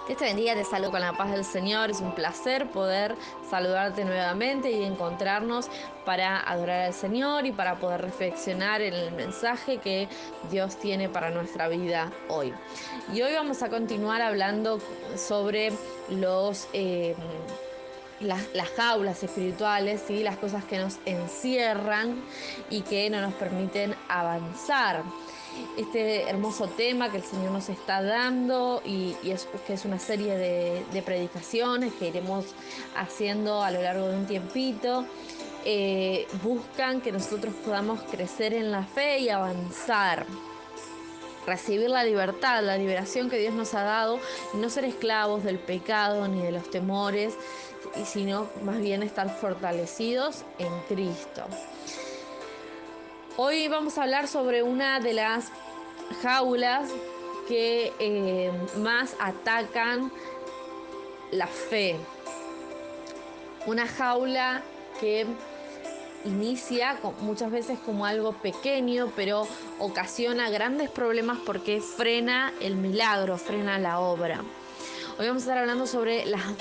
Dios te bendiga, te saludo con la paz del Señor. Es un placer poder saludarte nuevamente y encontrarnos para adorar al Señor y para poder reflexionar en el mensaje que Dios tiene para nuestra vida hoy. Y hoy vamos a continuar hablando sobre las jaulas espirituales, ¿sí? Las cosas que nos encierran y que no nos permiten avanzar. Este hermoso tema que el Señor nos está dando que es una serie de predicaciones que iremos haciendo a lo largo de un tiempito, buscan que nosotros podamos crecer en la fe y avanzar, recibir la libertad, la liberación que Dios nos ha dado y no ser esclavos del pecado ni de los temores, sino más bien estar fortalecidos en Cristo. Hoy vamos a hablar sobre una de las jaulas que más atacan la fe. Una jaula que inicia muchas veces como algo pequeño, pero ocasiona grandes problemas porque frena el milagro, frena la obra. Hoy vamos a estar hablando sobre las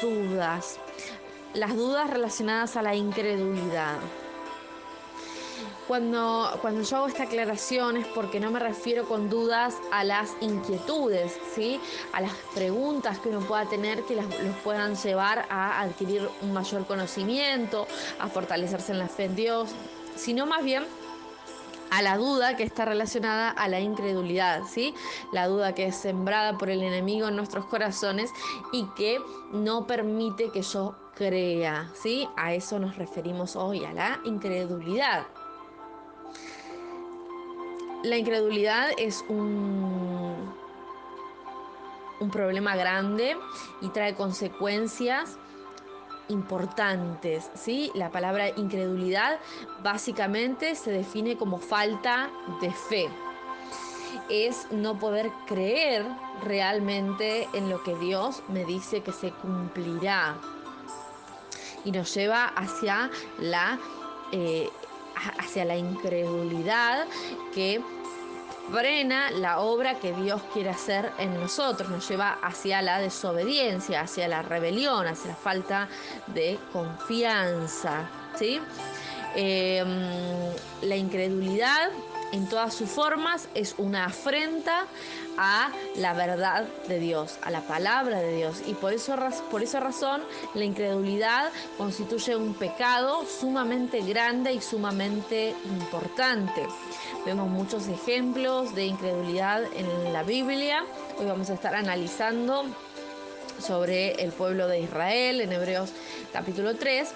dudas relacionadas a la incredulidad. Cuando yo hago esta aclaración es porque no me refiero con dudas a las inquietudes, ¿sí? A las preguntas que uno pueda tener que los puedan llevar a adquirir un mayor conocimiento, a fortalecerse en la fe en Dios, sino más bien a la duda que está relacionada a la incredulidad, ¿sí? La duda que es sembrada por el enemigo en nuestros corazones y que no permite que yo crea, ¿sí? A eso nos referimos hoy, a la incredulidad. La incredulidad es un problema grande y trae consecuencias importantes, ¿sí? La palabra incredulidad básicamente se define como falta de fe. Es no poder creer realmente en lo que Dios me dice que se cumplirá. Y nos lleva eh, hacia la incredulidad que frena la obra que Dios quiere hacer en nosotros, nos lleva hacia la desobediencia, hacia la rebelión, hacia la falta de confianza, ¿sí? La incredulidad en todas sus formas es una afrenta a la verdad de Dios, a la palabra de Dios, y por esa razón la incredulidad constituye un pecado sumamente grande y sumamente importante. Vemos muchos ejemplos de incredulidad en la Biblia. Hoy vamos a estar analizando sobre el pueblo de Israel en Hebreos capítulo 3.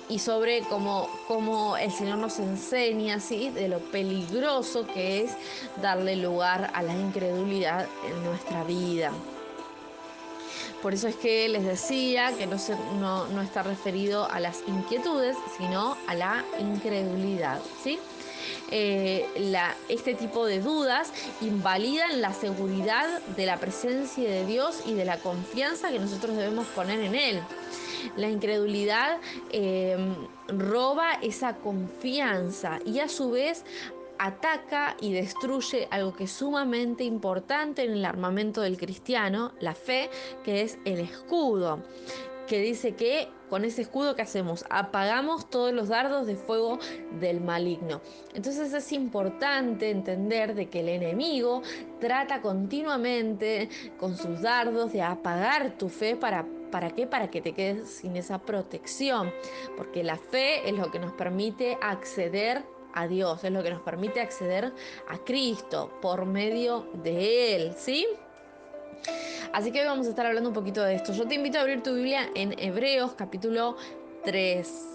Y sobre cómo el Señor nos enseña, ¿sí?, de lo peligroso que es darle lugar a la incredulidad en nuestra vida. Por eso es que les decía que no está referido a las inquietudes, sino a la incredulidad, ¿sí? Este tipo de dudas invalidan la seguridad de la presencia de Dios y de la confianza que nosotros debemos poner en Él. La incredulidad roba esa confianza y a su vez ataca y destruye algo que es sumamente importante en el armamento del cristiano, la fe, que es el escudo, que dice que con ese escudo que hacemos, apagamos todos los dardos de fuego del maligno. Entonces es importante entender de que el enemigo trata continuamente con sus dardos de apagar tu fe. ¿Para qué? Para que te quedes sin esa protección, porque la fe es lo que nos permite acceder a Dios, es lo que nos permite acceder a Cristo por medio de Él, ¿sí? Así que hoy vamos a estar hablando un poquito de esto. Yo te invito a abrir tu Biblia en Hebreos capítulo 3.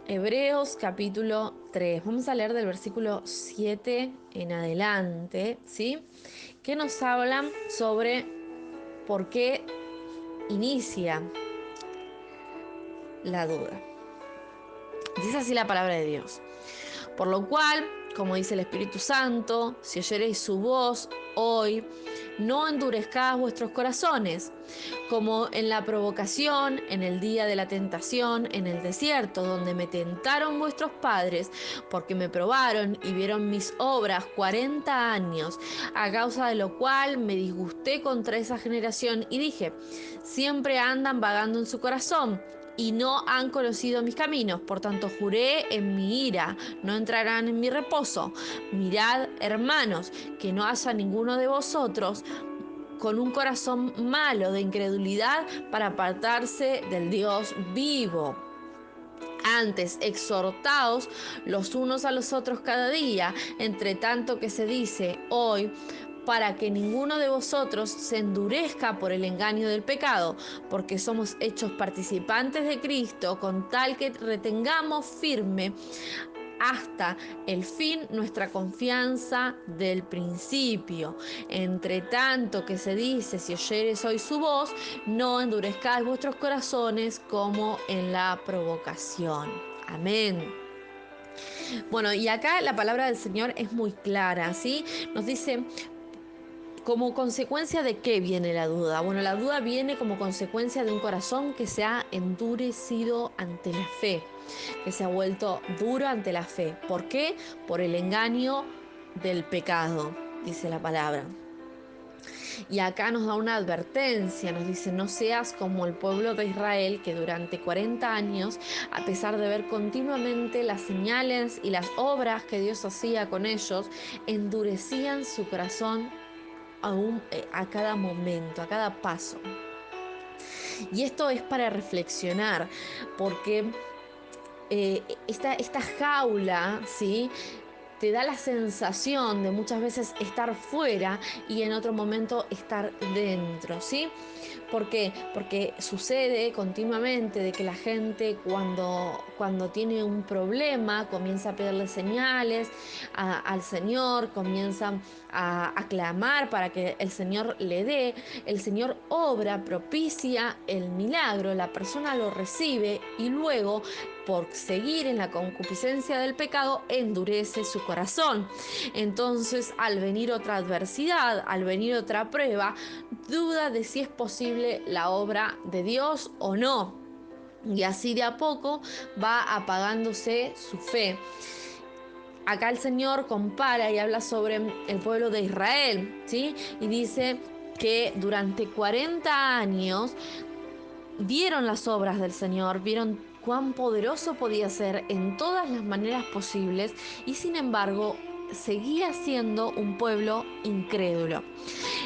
Hebreos capítulo 3. Vamos a leer del versículo 7 en adelante, ¿sí? Que nos hablan sobre por qué inicia la duda. Dice así la palabra de Dios. Por lo cual, como dice el Espíritu Santo, si oyereis su voz hoy, no endurezcáis vuestros corazones, como en la provocación, en el día de la tentación, en el desierto, donde me tentaron vuestros padres, porque me probaron y vieron mis obras 40 años, a causa de lo cual me disgusté contra esa generación y dije, siempre andan vagando en su corazón y no han conocido mis caminos. Por tanto, juré en mi ira, no entrarán en mi reposo. Mirad, hermanos, que no haya ninguno de vosotros con un corazón malo de incredulidad para apartarse del Dios vivo. Antes, exhortaos los unos a los otros cada día, entre tanto que se dice hoy, para que ninguno de vosotros se endurezca por el engaño del pecado, porque somos hechos participantes de Cristo, con tal que retengamos firme hasta el fin nuestra confianza del principio. Entre tanto que se dice, si oyeres hoy su voz, no endurezcáis vuestros corazones como en la provocación. Amén. Bueno, y acá la palabra del Señor es muy clara, ¿sí? Nos dice, ¿como consecuencia de qué viene la duda? Bueno, la duda viene como consecuencia de un corazón que se ha endurecido ante la fe, que se ha vuelto duro ante la fe. ¿Por qué? Por el engaño del pecado, dice la palabra. Y acá nos da una advertencia, nos dice, no seas como el pueblo de Israel que durante 40 años, a pesar de ver continuamente las señales y las obras que Dios hacía con ellos, endurecían su corazón a cada momento, a cada paso. Y esto es para reflexionar, porque esta jaula, ¿sí?, te da la sensación de muchas veces estar fuera y en otro momento estar dentro, ¿sí? ¿Por qué? Porque sucede continuamente de que la gente cuando tiene un problema comienza a pedirle señales al Señor, comienza a clamar para que el Señor le dé, el Señor obra, propicia el milagro, la persona lo recibe y luego, por seguir en la concupiscencia del pecado, endurece su corazón. Entonces, al venir otra adversidad, al venir otra prueba, duda de si es posible la obra de Dios o no. Y así de a poco va apagándose su fe. Acá el Señor compara y habla sobre el pueblo de Israel, ¿sí? Y dice que durante 40 años vieron las obras del Señor, vieron cuán poderoso podía ser en todas las maneras posibles y sin embargo seguía siendo un pueblo incrédulo.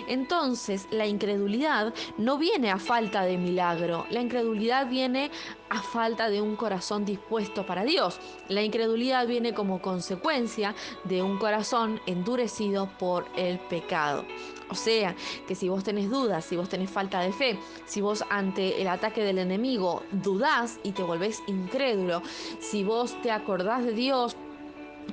Entonces, la incredulidad no viene a falta de milagro, la incredulidad viene a falta de un corazón dispuesto para Dios. La incredulidad viene como consecuencia de un corazón endurecido por el pecado. O sea, que si vos tenés dudas, si vos tenés falta de fe, si vos ante el ataque del enemigo dudás y te volvés incrédulo, si vos te acordás de Dios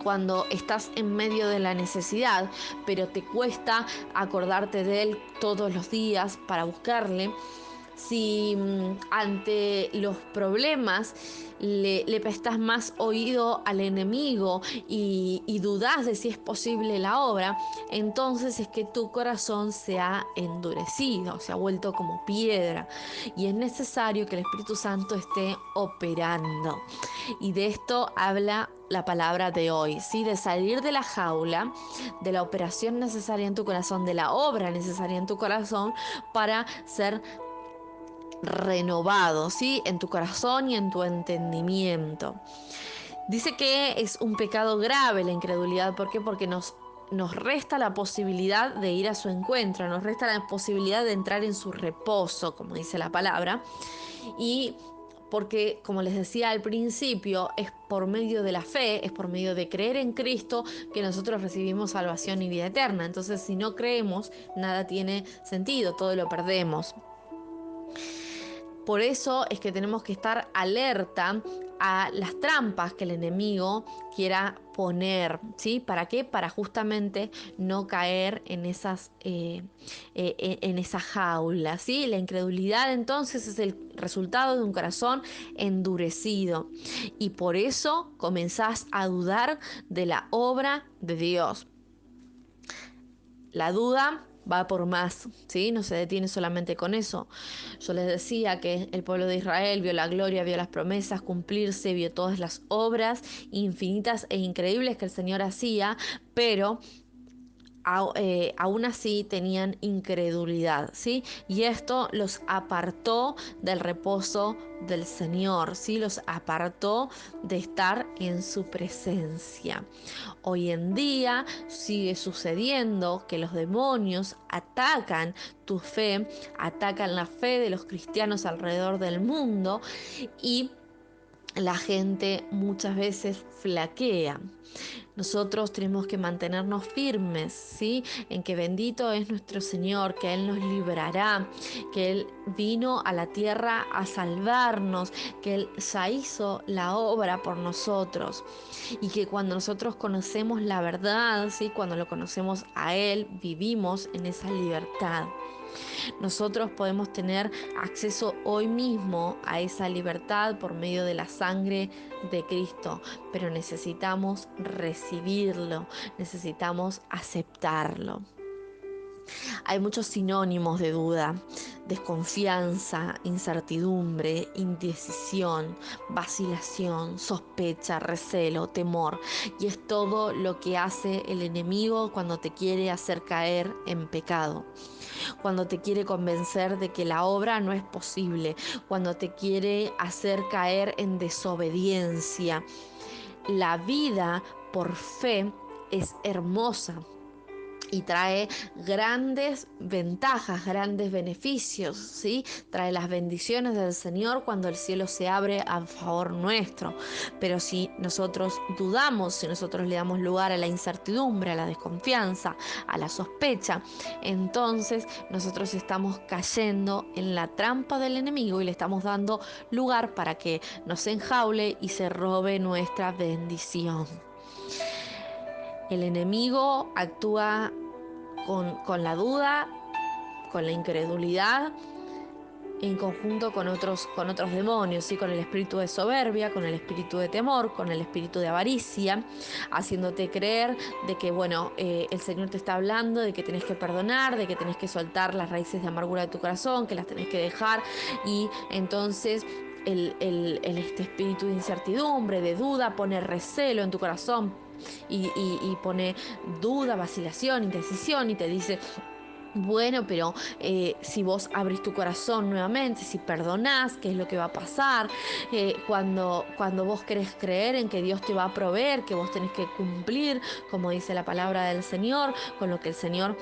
cuando estás en medio de la necesidad, pero te cuesta acordarte de Él todos los días para buscarle, si ante los problemas le prestas más oído al enemigo y dudas de si es posible la obra, entonces es que tu corazón se ha endurecido, se ha vuelto como piedra y es necesario que el Espíritu Santo esté operando. Y de esto habla la palabra de hoy, ¿sí? De salir de la jaula, de la operación necesaria en tu corazón, de la obra necesaria en tu corazón para ser renovado, ¿sí? En tu corazón y en tu entendimiento. Dice que es un pecado grave la incredulidad. ¿Por qué? Porque nos resta la posibilidad de ir a su encuentro, nos resta la posibilidad de entrar en su reposo, como dice la palabra. Y porque, como les decía al principio, es por medio de la fe, es por medio de creer en Cristo que nosotros recibimos salvación y vida eterna. Entonces, si no creemos, nada tiene sentido, todo lo perdemos. Por eso es que tenemos que estar alerta a las trampas que el enemigo quiera poner, ¿sí? ¿Para qué? Para justamente no caer en esa jaula, ¿sí? La incredulidad entonces es el resultado de un corazón endurecido y por eso comenzás a dudar de la obra de Dios. La duda va por más, ¿sí? No se detiene solamente con eso. Yo les decía que el pueblo de Israel vio la gloria, vio las promesas cumplirse, vio todas las obras infinitas e increíbles que el Señor hacía, pero aún así tenían incredulidad, ¿sí? Y esto los apartó del reposo del Señor, ¿sí? Los apartó de estar en su presencia. Hoy en día sigue sucediendo que los demonios atacan tu fe, atacan la fe de los cristianos alrededor del mundo y la gente muchas veces flaquea. Nosotros tenemos que mantenernos firmes, ¿sí? En que bendito es nuestro Señor, que Él nos librará, que Él vino a la tierra a salvarnos, que Él ya hizo la obra por nosotros y que cuando nosotros conocemos la verdad, ¿sí? Cuando lo conocemos a Él, vivimos en esa libertad. Nosotros podemos tener acceso hoy mismo a esa libertad por medio de la sangre de Cristo, pero necesitamos recibirlo, necesitamos aceptarlo. Hay muchos sinónimos de duda: desconfianza, incertidumbre, indecisión, vacilación, sospecha, recelo, temor. Y es todo lo que hace el enemigo cuando te quiere hacer caer en pecado, cuando te quiere convencer de que la obra no es posible, cuando te quiere hacer caer en desobediencia. La vida por fe es hermosa y trae grandes ventajas, grandes beneficios, ¿sí? Trae las bendiciones del Señor cuando el cielo se abre a favor nuestro. Pero si nosotros dudamos, si nosotros le damos lugar a la incertidumbre, a la desconfianza, a la sospecha, entonces nosotros estamos cayendo en la trampa del enemigo y le estamos dando lugar para que nos enjaule y se robe nuestra bendición. El enemigo actúa con la duda, con la incredulidad, en conjunto con otros demonios, ¿sí? Con el espíritu de soberbia, con el espíritu de temor, con el espíritu de avaricia, haciéndote creer de que, bueno, el Señor te está hablando, de que tenés que perdonar, de que tenés que soltar las raíces de amargura de tu corazón, que las tenés que dejar, y entonces este espíritu de incertidumbre, de duda, pone recelo en tu corazón y pone duda, vacilación, indecisión y te dice: bueno, pero si vos abrís tu corazón nuevamente, si perdonás, ¿qué es lo que va a pasar? Cuando vos querés creer en que Dios te va a proveer, que vos tenés que cumplir, como dice la palabra del Señor, con lo que el Señor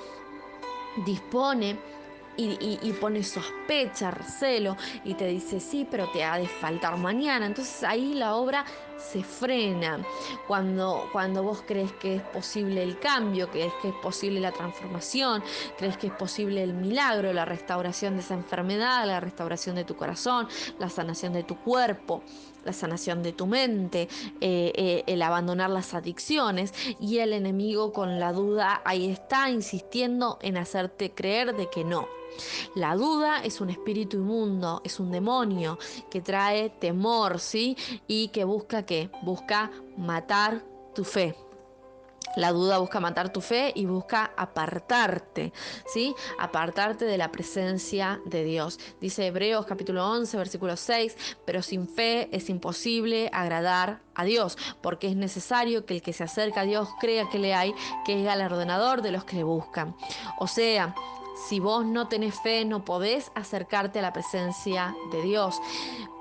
dispone. Y pone sospecha, recelo y te dice: sí, pero te ha de faltar mañana. Entonces ahí la obra se frena. Cuando vos crees que es posible el cambio, crees que es posible la transformación, crees que es posible el milagro, la restauración de esa enfermedad, la restauración de tu corazón, la sanación de tu cuerpo, la sanación de tu mente, el abandonar las adicciones, y el enemigo con la duda ahí está insistiendo en hacerte creer de que no. La duda es un espíritu inmundo, es un demonio que trae temor, ¿sí? Y que busca ¿qué? Busca matar tu fe. La duda busca matar tu fe y busca apartarte, ¿sí? Apartarte de la presencia de Dios. Dice Hebreos capítulo 11, versículo 6, pero sin fe es imposible agradar a Dios, porque es necesario que el que se acerca a Dios crea que le hay, que es galardonador de los que le buscan. O sea, si vos no tenés fe, no podés acercarte a la presencia de Dios,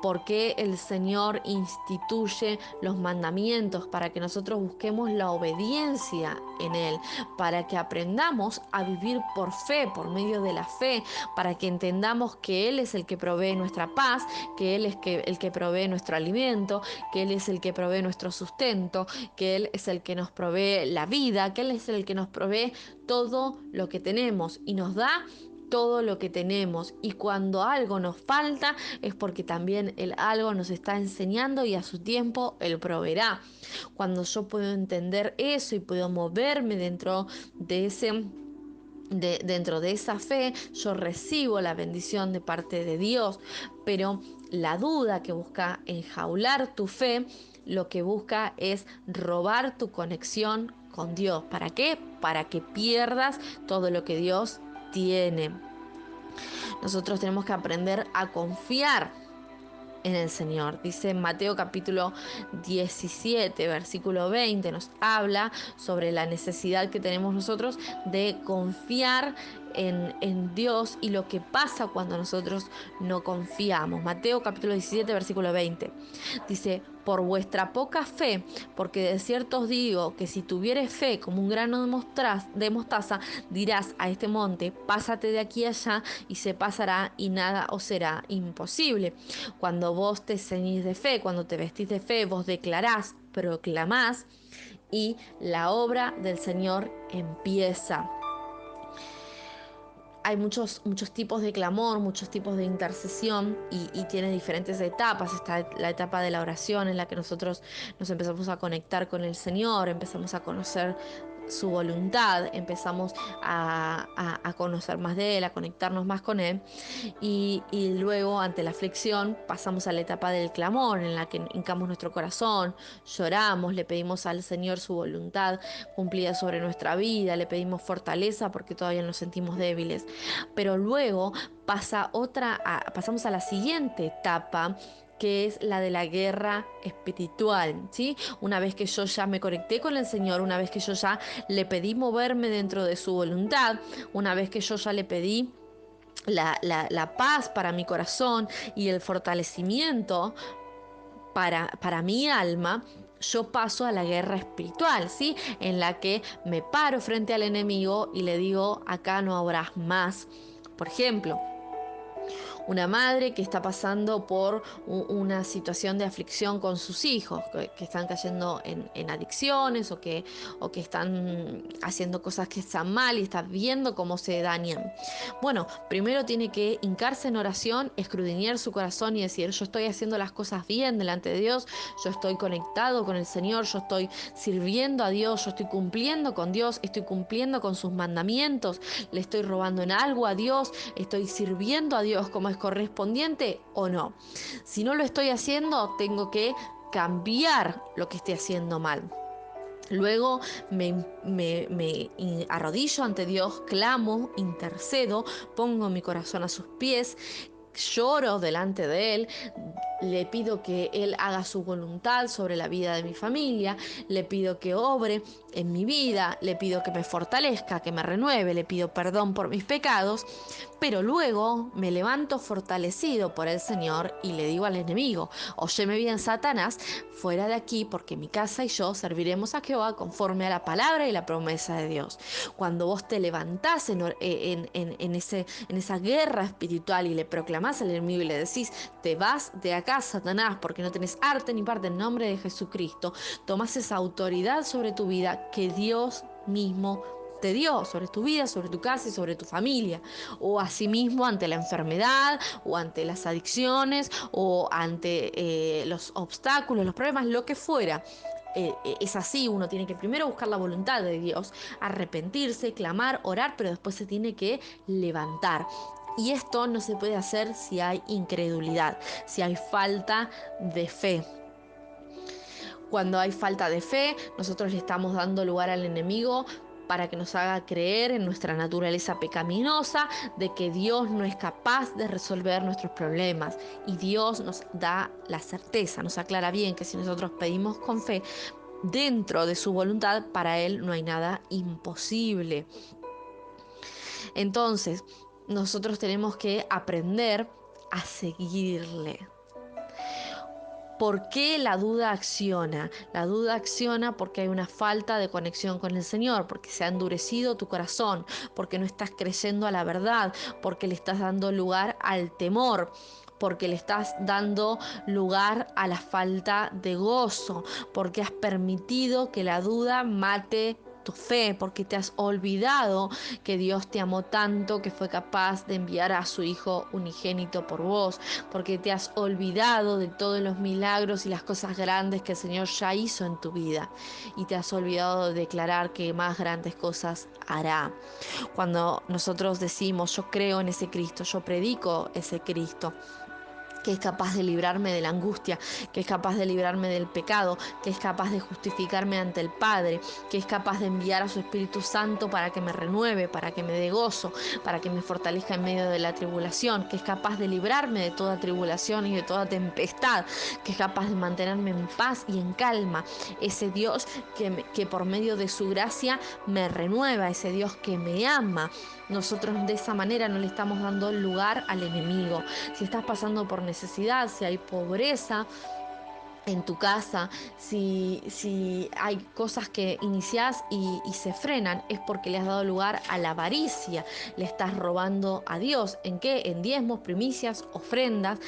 porque el Señor instituye los mandamientos para que nosotros busquemos la obediencia en Él, para que aprendamos a vivir por fe, por medio de la fe, para que entendamos que Él es el que provee nuestra paz, que Él es el que provee nuestro alimento, que Él es el que provee nuestro sustento, que Él es el que nos provee la vida, que Él es el que nos provee todo lo que tenemos y nos da todo lo que tenemos, y cuando algo nos falta es porque también el algo nos está enseñando y a su tiempo Él proveerá. Cuando yo puedo entender eso y puedo moverme dentro de dentro de esa fe, yo recibo la bendición de parte de Dios. Pero la duda que busca enjaular tu fe, lo que busca es robar tu conexión con Dios. ¿Para qué? Para que pierdas todo lo que Dios tiene. Nosotros tenemos que aprender a confiar en el Señor. Dice en Mateo capítulo 17, versículo 20, nos habla sobre la necesidad que tenemos nosotros de confiar en Dios y lo que pasa cuando nosotros no confiamos. Mateo capítulo 17, versículo 20. Dice, por vuestra poca fe, porque de cierto os digo que si tuvieres fe como un grano de mostaza, dirás a este monte, pásate de aquí a allá, y se pasará, y nada os será imposible. Cuando vos te ceñís de fe, cuando te vestís de fe, vos declarás, proclamás, y la obra del Señor empieza. Hay muchos tipos de clamor, muchos tipos de intercesión, y tiene diferentes etapas. Está la etapa de la oración, en la que nosotros nos empezamos a conectar con el Señor, empezamos a conocer su voluntad, empezamos a conocer más de Él, a conectarnos más con Él, y luego ante la aflicción pasamos a la etapa del clamor, en la que hincamos nuestro corazón, lloramos, le pedimos al Señor su voluntad cumplida sobre nuestra vida, le pedimos fortaleza porque todavía nos sentimos débiles. Pero luego pasamos a la siguiente etapa, que es la de la guerra espiritual, ¿sí? Una vez que yo ya me conecté con el Señor, una vez que yo ya le pedí moverme dentro de su voluntad, una vez que yo ya le pedí la paz para mi corazón y el fortalecimiento para mi alma, yo paso a la guerra espiritual, ¿sí? En la que me paro frente al enemigo y le digo, acá no habrás más. Por ejemplo, una madre que está pasando por una situación de aflicción con sus hijos, que están cayendo en adicciones, o que están haciendo cosas que están mal y está viendo cómo se dañan. Bueno, primero tiene que hincarse en oración, escudriñar su corazón y decir, yo estoy haciendo las cosas bien delante de Dios, yo estoy conectado con el Señor, yo estoy sirviendo a Dios, yo estoy cumpliendo con Dios, estoy cumpliendo con sus mandamientos, le estoy robando en algo a Dios, estoy sirviendo a Dios como es correspondiente o no. Si no lo estoy haciendo, tengo que cambiar lo que esté haciendo mal. Luego me arrodillo ante Dios, clamo, intercedo, pongo mi corazón a sus pies, lloro delante de Él, le pido que Él haga su voluntad sobre la vida de mi familia, le pido que obre en mi vida, le pido que me fortalezca, que me renueve, le pido perdón por mis pecados, pero luego me levanto fortalecido por el Señor y le digo al enemigo, óyeme bien, Satanás, fuera de aquí, porque mi casa y yo serviremos a Jehová conforme a la palabra y la promesa de Dios. Cuando vos te levantás en esa guerra espiritual y le proclamás al enemigo y le decís, te vas de acá, Satanás, porque no tenés arte ni parte, en nombre de Jesucristo, tomás esa autoridad sobre tu vida que Dios mismo te dio, sobre tu vida, sobre tu casa y sobre tu familia, o asimismo ante la enfermedad, o ante las adicciones, o ante los obstáculos, los problemas, lo que fuera. Es así, uno tiene que primero buscar la voluntad de Dios, arrepentirse, clamar, orar, pero después se tiene que levantar. Y esto no se puede hacer si hay incredulidad, si hay falta de fe. Cuando hay falta de fe, nosotros le estamos dando lugar al enemigo para que nos haga creer en nuestra naturaleza pecaminosa, de que Dios no es capaz de resolver nuestros problemas. Y Dios nos da la certeza, nos aclara bien que si nosotros pedimos con fe, dentro de su voluntad, para Él no hay nada imposible. Entonces, nosotros tenemos que aprender a seguirle. ¿Por qué la duda acciona? La duda acciona porque hay una falta de conexión con el Señor, porque se ha endurecido tu corazón, porque no estás creyendo a la verdad, porque le estás dando lugar al temor, porque le estás dando lugar a la falta de gozo, porque has permitido que la duda mate tu fe, porque te has olvidado que Dios te amó tanto que fue capaz de enviar a su Hijo unigénito por vos, porque te has olvidado de todos los milagros y las cosas grandes que el Señor ya hizo en tu vida, y te has olvidado de declarar que más grandes cosas hará. Cuando nosotros decimos yo creo en ese Cristo, yo predico ese Cristo, que es capaz de librarme de la angustia, que es capaz de librarme del pecado, que es capaz de justificarme ante el Padre, que es capaz de enviar a su Espíritu Santo para que me renueve, para que me dé gozo, para que me fortalezca en medio de la tribulación, que es capaz de librarme de toda tribulación y de toda tempestad, que es capaz de mantenerme en paz y en calma. Ese Dios que por medio de su gracia me renueva, ese Dios que me ama. Nosotros de esa manera no le estamos dando lugar al enemigo. Si estás pasando por necesidad, si hay pobreza en tu casa, si hay cosas que iniciás y se frenan, es porque le has dado lugar a la avaricia, le estás robando a Dios. ¿En qué? En diezmos, primicias, ofrendas.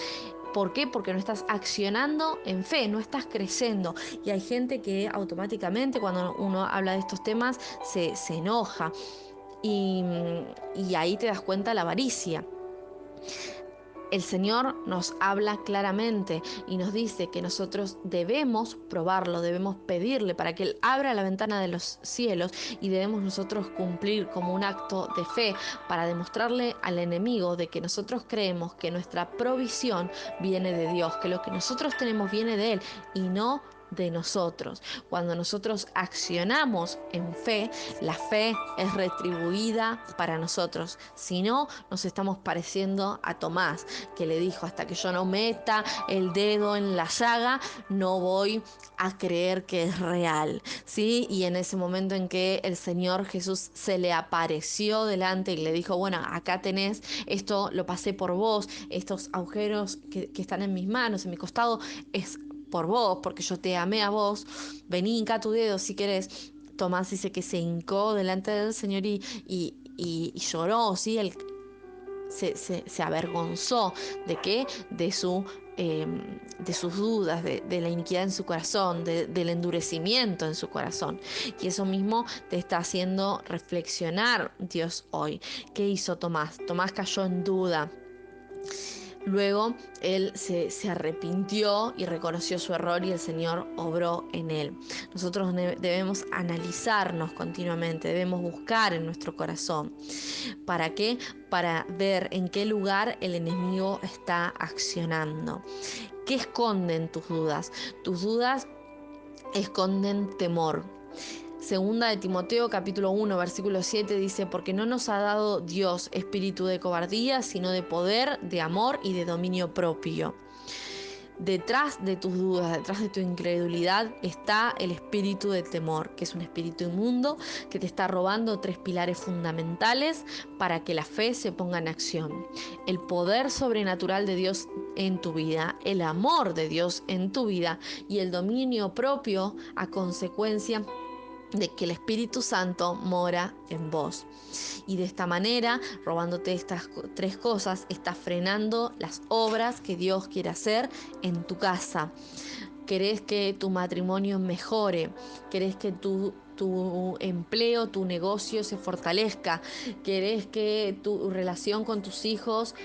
¿Por qué? Porque no estás accionando en fe, no estás creciendo. Y hay gente que automáticamente cuando uno habla de estos temas se enoja. Y, y ahí te das cuenta la avaricia. El Señor nos habla claramente y nos dice que nosotros debemos probarlo, debemos pedirle para que Él abra la ventana de los cielos, y debemos nosotros cumplir como un acto de fe para demostrarle al enemigo de que nosotros creemos que nuestra provisión viene de Dios, que lo que nosotros tenemos viene de Él y no de nosotros. Cuando nosotros accionamos en fe, la fe es retribuida para nosotros. Si no, nos estamos pareciendo a Tomás, que le dijo: hasta que yo no meta el dedo en la llaga, no voy a creer que es real, ¿sí? Y en ese momento en que el Señor Jesús se le apareció delante y le dijo: bueno, acá tenés, esto lo pasé por vos, estos agujeros que están en mis manos, en mi costado, es por vos, porque yo te amé a vos, vení, hinca tu dedo si querés. Tomás dice que se hincó delante del Señor y lloró, ¿sí? Él se avergonzó. ¿De qué? De sus dudas, de la iniquidad en su corazón, del endurecimiento en su corazón. Y eso mismo te está haciendo reflexionar Dios hoy. ¿Qué hizo Tomás? Tomás cayó en duda. Luego él se arrepintió y reconoció su error, y el Señor obró en él. Nosotros debemos analizarnos continuamente, debemos buscar en nuestro corazón. ¿Para qué? Para ver en qué lugar el enemigo está accionando. ¿Qué esconden tus dudas? Tus dudas esconden temor. Segunda de Timoteo capítulo 1 versículo 7 dice: porque no nos ha dado Dios espíritu de cobardía, sino de poder, de amor y de dominio propio. Detrás de tus dudas, detrás de tu incredulidad está el espíritu de temor, que es un espíritu inmundo que te está robando tres pilares fundamentales para que la fe se ponga en acción: el poder sobrenatural de Dios en tu vida, el amor de Dios en tu vida y el dominio propio a consecuencia de que el Espíritu Santo mora en vos. Y de esta manera, robándote estas tres cosas, estás frenando las obras que Dios quiere hacer en tu casa. Querés que tu matrimonio mejore, querés que tu empleo, tu negocio se fortalezca, querés que tu relación con tus hijos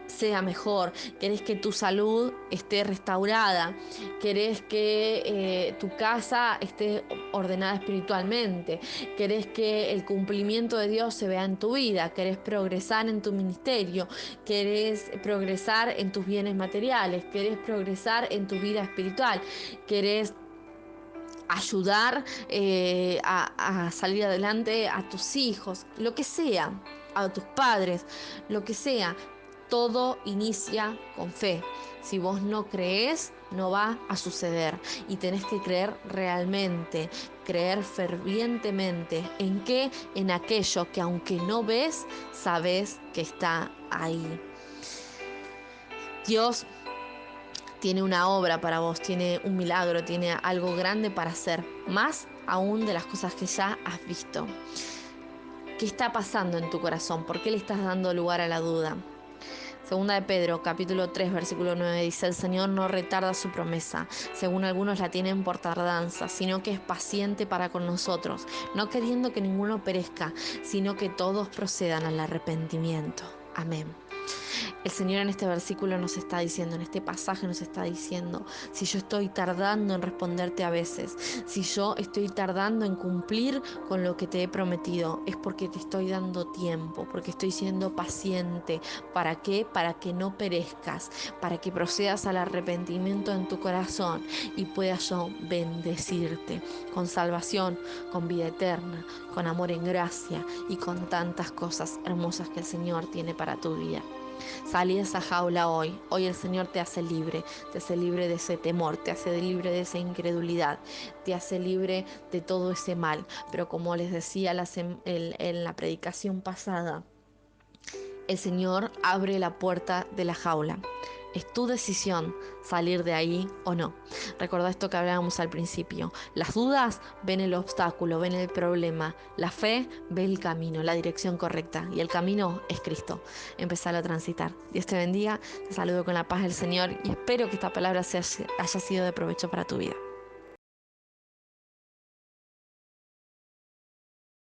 sea mejor, querés que tu salud esté restaurada, querés que tu casa esté ordenada espiritualmente, querés que el cumplimiento de Dios se vea en tu vida, querés progresar en tu ministerio, querés progresar en tus bienes materiales, querés progresar en tu vida espiritual, querés ayudar a salir adelante a tus hijos, lo que sea, a tus padres, lo que sea. Todo inicia con fe. Si vos no crees, no va a suceder. Y tenés que creer realmente, creer fervientemente. ¿En qué? En aquello que aunque no ves, sabes que está ahí. Dios tiene una obra para vos, tiene un milagro, tiene algo grande para hacer, más aún de las cosas que ya has visto. ¿Qué está pasando en tu corazón? ¿Por qué le estás dando lugar a la duda? Segunda de Pedro, capítulo 3, versículo 9, dice: el Señor no retarda su promesa, según algunos la tienen por tardanza, sino que es paciente para con nosotros, no queriendo que ninguno perezca, sino que todos procedan al arrepentimiento. Amén. El Señor en este versículo nos está diciendo, en este pasaje nos está diciendo: si yo estoy tardando en responderte a veces, si yo estoy tardando en cumplir con lo que te he prometido, es porque te estoy dando tiempo, porque estoy siendo paciente. ¿Para qué? Para que no perezcas, para que procedas al arrepentimiento en tu corazón y pueda yo bendecirte con salvación, con vida eterna, con amor en gracia y con tantas cosas hermosas que el Señor tiene para tu vida. Salí de esa jaula hoy. Hoy el Señor te hace libre de ese temor, te hace libre de esa incredulidad, te hace libre de todo ese mal. Pero como les decía en la predicación pasada, el Señor abre la puerta de la jaula. Es tu decisión salir de ahí o no. Recordá esto que hablábamos al principio. Las dudas ven el obstáculo, ven el problema. La fe ve el camino, la dirección correcta. Y el camino es Cristo. Empezalo a transitar. Dios te bendiga. Te saludo con la paz del Señor y espero que esta palabra haya sido de provecho para tu vida.